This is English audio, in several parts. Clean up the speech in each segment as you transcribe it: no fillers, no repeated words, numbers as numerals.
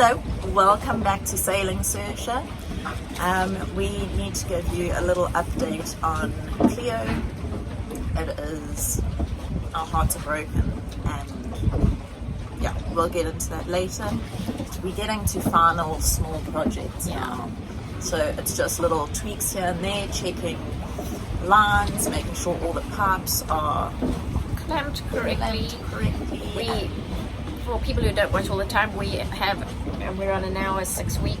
Hello, welcome back to Sailing Saoirse. We need to give you a little update on Cleo. It is, our hearts are broken, and yeah, we'll get into that later. We're getting to final small projects now, so it's just little tweaks here and there, checking lines, making sure all the pipes are clamped correctly. For people who don't watch all the time, we're on a now a six week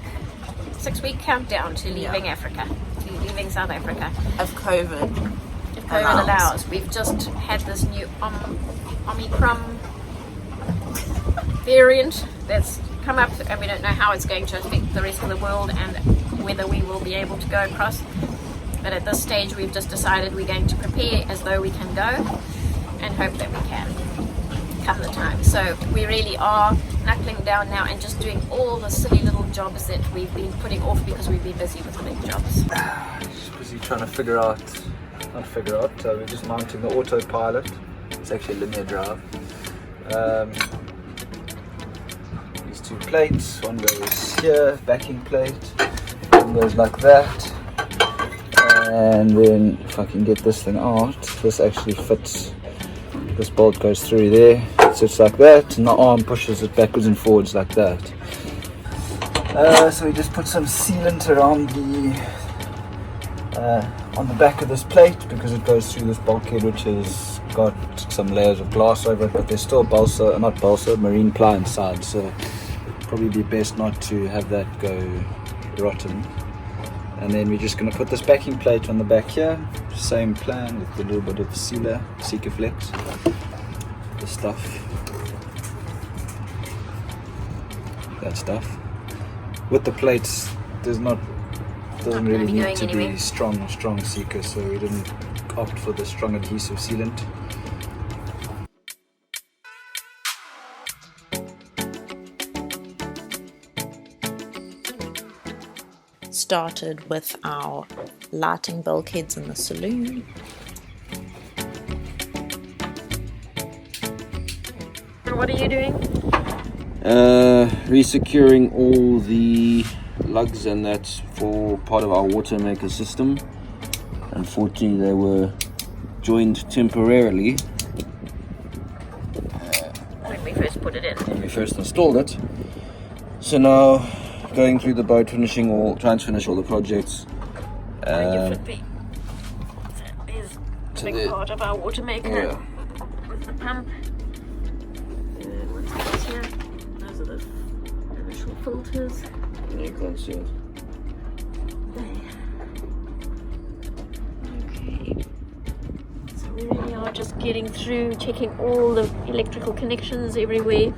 countdown to leaving Africa, to leaving South Africa. If COVID allows. We've just had this new Omicron variant that's come up, and we don't know how it's going to affect the rest of the world and whether we will be able to go across. But at this stage, we've just decided we're going to prepare as though we can go and hope that we can come the time. So we really are knuckling down now and just doing all the silly little jobs that we've been putting off because we've been busy with the big jobs. Just busy trying to figure out, we're just mounting the autopilot. It's actually a linear drive. These two plates, one goes here, backing plate, one goes like that. And then if I can get this thing out, this actually fits. This bolt goes through there, it sits like that, and the arm pushes it backwards and forwards like that. So we just put some sealant around on the back of this plate because it goes through this bulkhead, which has got some layers of glass over it, but there's still marine ply inside, so probably be best not to have that go rotten. And then we're just going to put this backing plate on the back here, same plan with a little bit of Sikaflex, the stuff, that stuff. With the plates, doesn't really need to be strong Sika, so we didn't opt for the strong adhesive sealant. Started with our lighting bulkheads in the saloon. What are you doing? Resecuring all the lugs, and that's for part of our water maker system. Unfortunately, they were joined temporarily When we first put it in. when we first installed it. So now, going through the boat, trying to finish all the projects. There's a big part of our water maker with the pump. What's this here? Those are the initial filters. Yeah, close, yeah. Okay. So we really are just getting through, checking all the electrical connections everywhere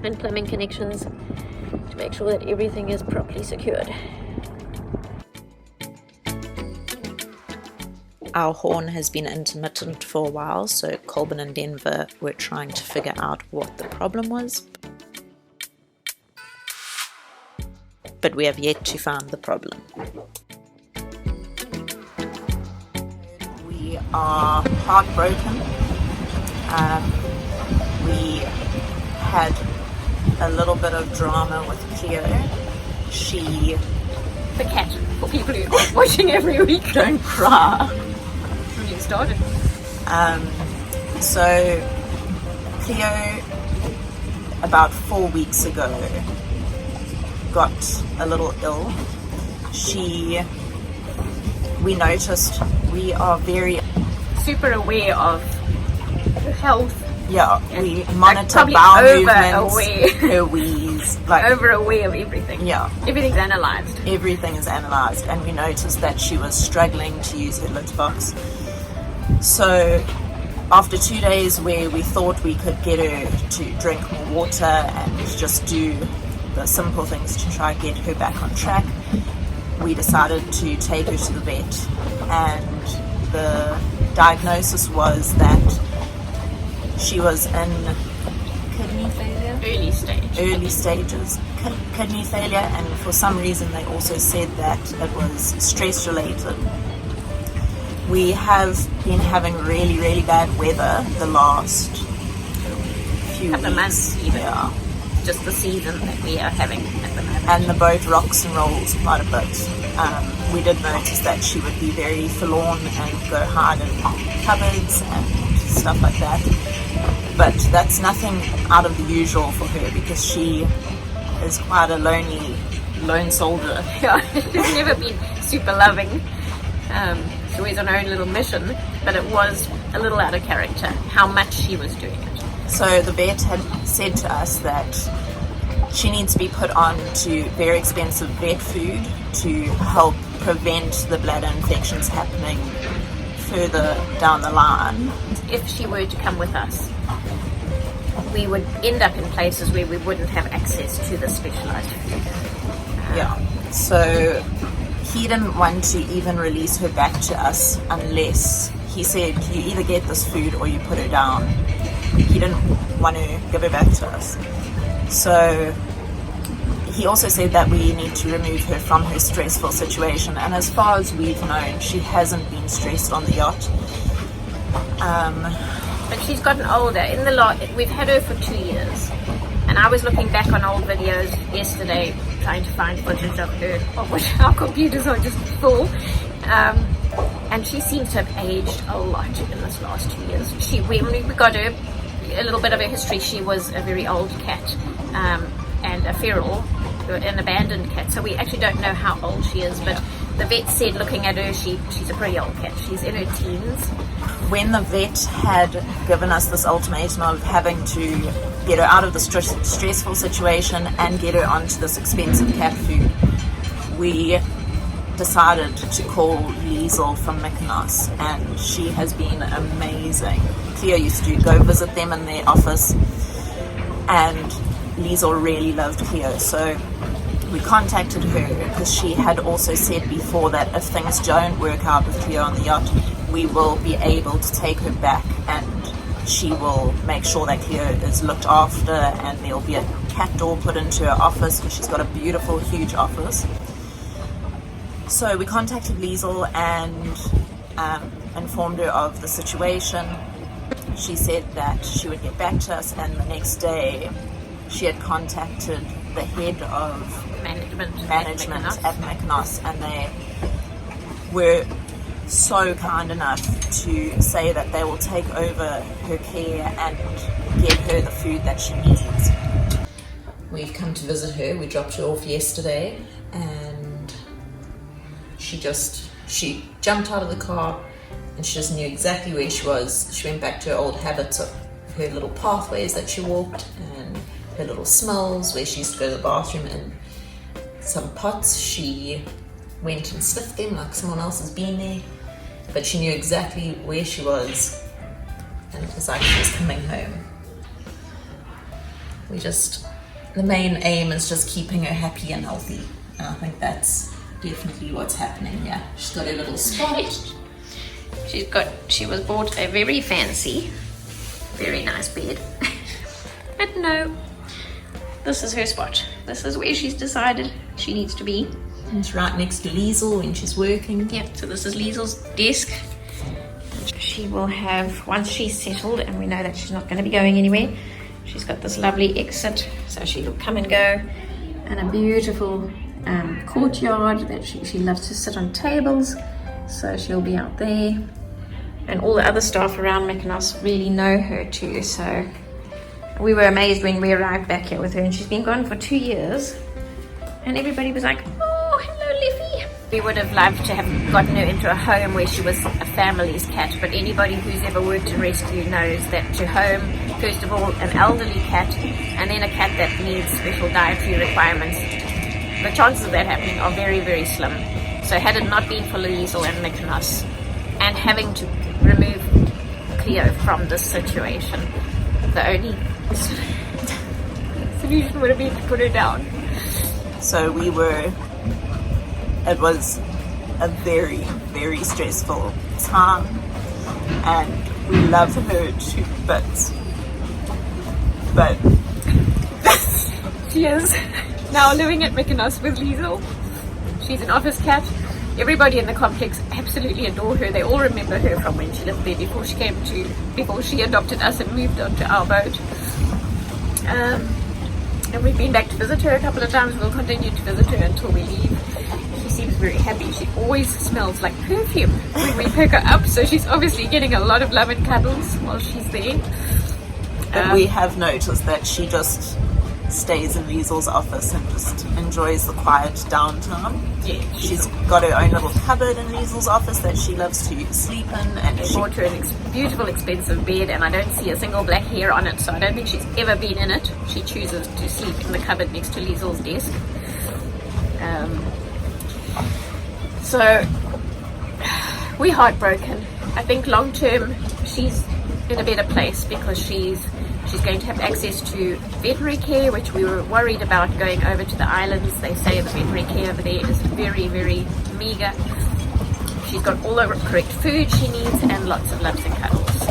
and plumbing connections to make sure that everything is properly secured. Our horn has been intermittent for a while, so Colburn and Denver were trying to figure out what the problem was. But we have yet to find the problem. We are heartbroken. We had a little bit of drama with Cleo. The cat, for people who are watching every week. Don't cry. When you started. So Cleo, about 4 weeks ago, got a little ill. We noticed, we are very super aware of her health. Yeah, we monitor probably bowel over-aware. movements, her wheeze, Over aware of everything. Yeah. Everything's analysed. Everything is analysed, and we noticed that she was struggling to use her litter box. So after 2 days where we thought we could get her to drink more water and just do the simple things to try and get her back on track, we decided to take her to the vet, and the diagnosis was that she was in kidney failure? Early stages kidney failure, and for some reason they also said that it was stress related. We have been having really, really bad weather the last few Couple of weeks. months even. Yeah. just the season that we are having at the moment. And the boat rocks and rolls quite a bit. We did notice that she would be very forlorn and go hide in cupboards and stuff like that. But that's nothing out of the usual for her, because she is quite a lone soldier. Yeah, she's never been super loving. She's always on her own little mission, but it was a little out of character how much she was doing it. So the vet had said to us that she needs to be put on to very expensive vet food to help prevent the bladder infections happening further down the line. If she were to come with us, we would end up in places where we wouldn't have access to the specialised food. Yeah, so he didn't want to even release her back to us unless he said, you either get this food or you put her down. He didn't want to give her back to us. So he also said that we need to remove her from her stressful situation, and as far as we've known, she hasn't been stressed on the yacht. But she's gotten older. In the lot, we've had her for 2 years, and I was looking back on old videos yesterday, trying to find footage of her, of which our computers are just full. And she seems to have aged a lot in this last 2 years. When we got her, a little bit of her history, she was a very old cat, and a feral, an abandoned cat. So we actually don't know how old she is, but the vet said, looking at her, she's a pretty old cat. She's in her teens. When the vet had given us this ultimatum of having to get her out of the stressful situation and get her onto this expensive cat food, we decided to call Liesel from Mykonos, and she has been amazing. Cleo used to go visit them in their office, and Liesel really loved Cleo, so we contacted her because she had also said before that if things don't work out with Cleo on the yacht, we will be able to take her back, and she will make sure that Cleo is looked after, and there'll be a cat door put into her office because she's got a beautiful, huge office. So we contacted Liesel and informed her of the situation. She said that she would get back to us, and the next day she had contacted the head of management at Mykonos, and they were so kind enough to say that they will take over her care and get her the food that she needs. We've come to visit her. We dropped her off yesterday, and she jumped out of the car and she just knew exactly where she was. She went back to her old habits of her little pathways that she walked and her little smells where she used to go to the bathroom, and some pots she went and sniffed them like someone else has been there, but she knew exactly where she was, and it was like she was coming home. The main aim is just keeping her happy and healthy, and I think that's definitely what's happening here. She's got her little spot. She was bought a very fancy, very nice bed. But no, this is her spot. This is where she's decided she needs to be. And it's right next to Liesel when she's working. Yeah, so this is Liesel's desk. She will have, once she's settled and we know that she's not going to be going anywhere, she's got this lovely exit, so she'll come and go, and a beautiful courtyard that she loves to sit on tables, so she'll be out there. And all the other staff around Mykonos really know her too, so we were amazed when we arrived back here with her, and she's been gone for 2 years, and everybody was like, oh, hello Liffy. We would have loved to have gotten her into a home where she was a family's cat, but anybody who's ever worked in rescue knows that to home, first of all, an elderly cat, and then a cat that needs special dietary requirements, the chances of that happening are very, very slim. So had it not been for Liesel and Mykonos and having to remove Cleo from this situation, the only solution would have been to put her down. So it was a very, very stressful time, and we love her to bits. But she is now living at Mykonos with Liesel. She's an office cat. Everybody in the complex absolutely adore her. They all remember her from when she lived there before she adopted us and moved onto our boat. And we've been back to visit her a couple of times. We'll continue to visit her until we leave. She seems very happy. She always smells like perfume when we pick her up, so she's obviously getting a lot of love and cuddles while she's there. But we have noticed that she just stays in Liesel's office and just enjoys the quiet downtime. Yeah, She's got her own little cupboard in Liesel's office that she loves to sleep in, and They bought her an beautiful, expensive bed, and I don't see a single black hair on it, so I don't think she's ever been in it. She chooses to sleep in the cupboard next to Liesel's desk. So we're heartbroken. I think long term she's in a better place because she's going to have access to veterinary care, which we were worried about going over to the islands. They say the veterinary care over there is very, very meager. She's got all the correct food she needs and lots of loves and cuddles.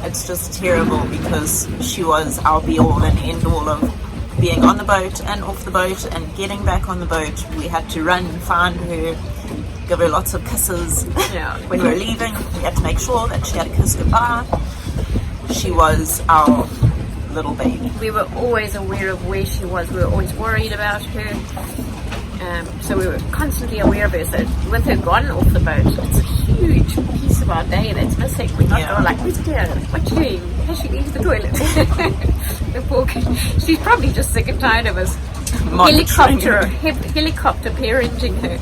it's just terrible because she was our be-all and end-all of being on the boat and off the boat and getting back on the boat. We had to run and find her, give her lots of kisses. Yeah. When we were leaving, we had to make sure that she had a kiss goodbye. She was our little baby. We were always aware of where she was. We were always worried about her. So we were constantly aware of her. So with her gone off the boat, it's a huge piece of our day that's missing. We're not going like, where's Cleo? What's she doing? Has she been to the toilet? The poor kid. She's probably just sick and tired of us helicopter parenting her.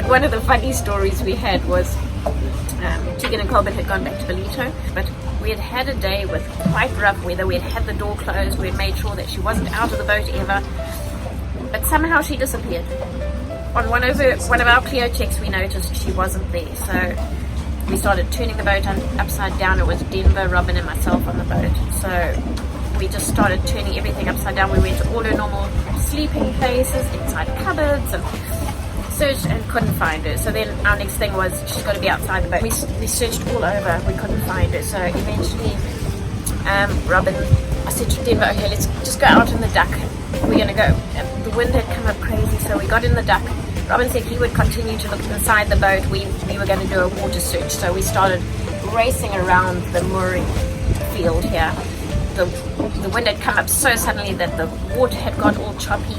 One of the funny stories we had was Tegan and Colbert had gone back to Belito, but we had had a day with quite rough weather. We had had the door closed. We had made sure that she wasn't out of the boat ever, but somehow she disappeared. On one of our Cleo checks, we noticed she wasn't there, so we started turning the boat upside down. It was Denver, Robin, and myself on the boat, so we just started turning everything upside down. We went to all her normal sleeping places, inside cupboards, and searched and couldn't find her. So then our next thing was she's got to be outside the boat. We searched all over, we couldn't find her. So eventually Robin, I said to Denver, okay, let's just go out in the duck. We're going to go. And the wind had come up crazy, so we got in the duck. Robin said he would continue to look inside the boat. We were going to do a water search, so we started racing around the mooring field here. The wind had come up so suddenly that the water had got all choppy.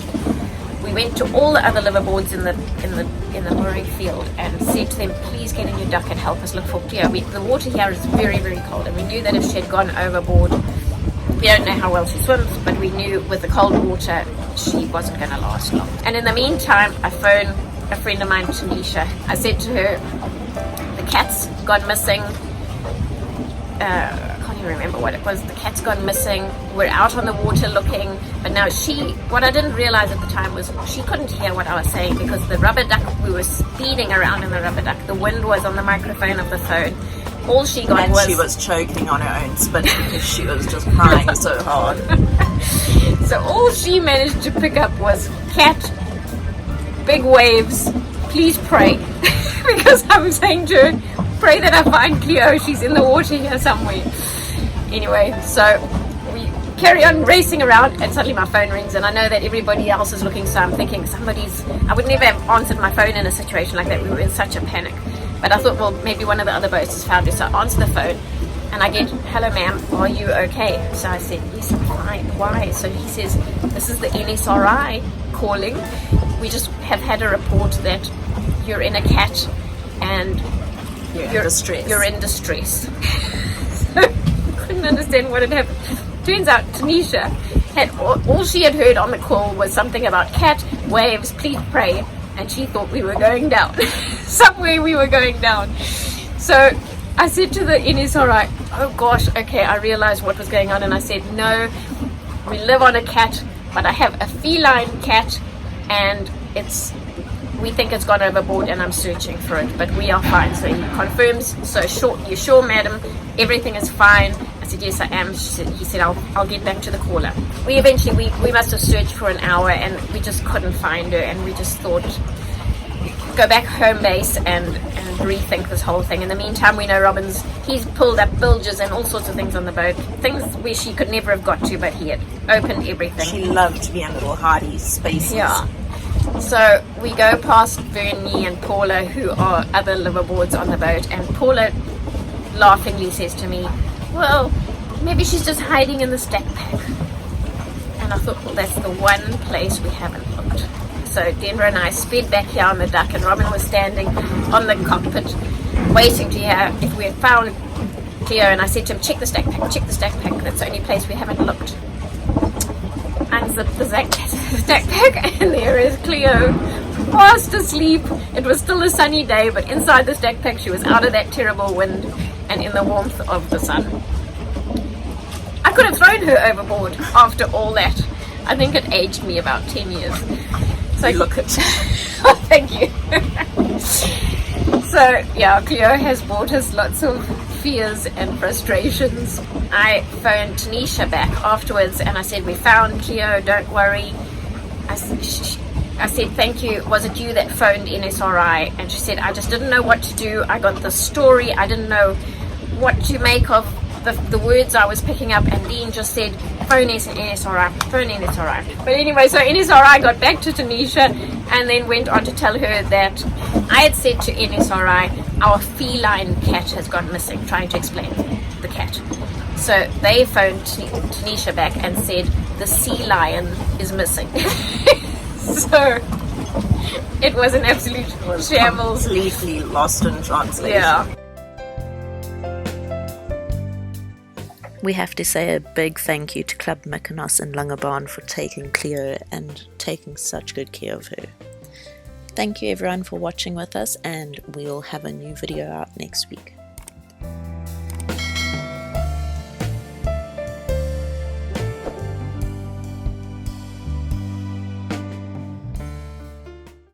We went to all the other liverboards in the mooring field and said to them, please get in your duck and help us look for Cleo. The water here is very, very cold, and we knew that if she had gone overboard, we don't know how well she swims, but we knew with the cold water she wasn't going to last long. And in the meantime, I phoned a friend of mine, Tanisha. I said to her, the cat's gone missing. I can't even remember what it was. The cat's gone missing. We're out on the water looking, but now what I didn't realize at the time was she couldn't hear what I was saying because the rubber duck, we were speeding around in the rubber duck. The wind was on the microphone of the phone. All she got and was... she was choking on her own spit because she was just crying so hard. So all she managed to pick up was cat, big waves, please pray. Because I was saying to her, pray that I find Cleo, she's in the water here somewhere. Anyway, so we carry on racing around, and suddenly my phone rings, and I know that everybody else is looking, so I'm thinking I would never have answered my phone in a situation like that. We were in such a panic. But I thought, well, maybe one of the other boats has found her. So I answer the phone, and I get, hello ma'am, are you okay? So I said, yes, I'm fine. Why? So he says, this is the NSRI calling. We just have had a report that you're in a cat and you're in distress. So I couldn't understand what had happened. Turns out Tanisha had all she had heard on the call was something about cat, waves, please pray, and she thought we were going down. Somewhere we were going down. So I said to the NSRI, oh gosh, okay, I realized what was going on, and I said, no, we live on a cat, but I have a feline cat, and we think it's gone overboard, and I'm searching for it, but we are fine. So he confirms, so you sure madam, everything is fine? I said, yes I am. He said, I'll get back to the caller. We must have searched for an hour, and we just couldn't find her, and we just thought, go back home base and rethink this whole thing. In the meantime, we know he's pulled up bilges and all sorts of things on the boat, things where she could never have got to, but he had opened everything. She loved to be in little hardy spaces. Yeah. So we go past Bernie and Paula, who are other liveaboards on the boat, and Paula laughingly says to me, well, maybe she's just hiding in the stack pack. And I thought, well, that's the one place we haven't looked. So Denver and I sped back here on the deck, and Robin was standing on the cockpit waiting to hear if we had found Cleo, and I said to him, check the stack pack, that's the only place we haven't looked. Unzipped the stack pack, and there is Cleo, fast asleep. It was still a sunny day, but inside the stack pack she was out of that terrible wind and in the warmth of the sun. I could have thrown her overboard after all that. I think it aged me about 10 years. So Look at oh, thank you. So yeah, Cleo has brought us lots of fears and frustrations. I phoned Tanisha back afterwards, and I said, we found Cleo, don't worry. I said, thank you, was it you that phoned NSRI? And she said, I just didn't know what to do. I got the story, I didn't know what to make of the words I was picking up, and Dean just said, phone NSRI. But anyway, so NSRI got back to Tanisha and then went on to tell her that I had said to NSRI, our feline cat has gone missing, trying to explain the cat. So they phoned Tanisha back and said, the sea lion is missing. So it was an absolute shambles. Completely lost in translation. Yeah. We have to say a big thank you to Club Mykonos in Langebaan for taking Cleo and taking such good care of her. Thank you everyone for watching with us, and we'll have a new video out next week.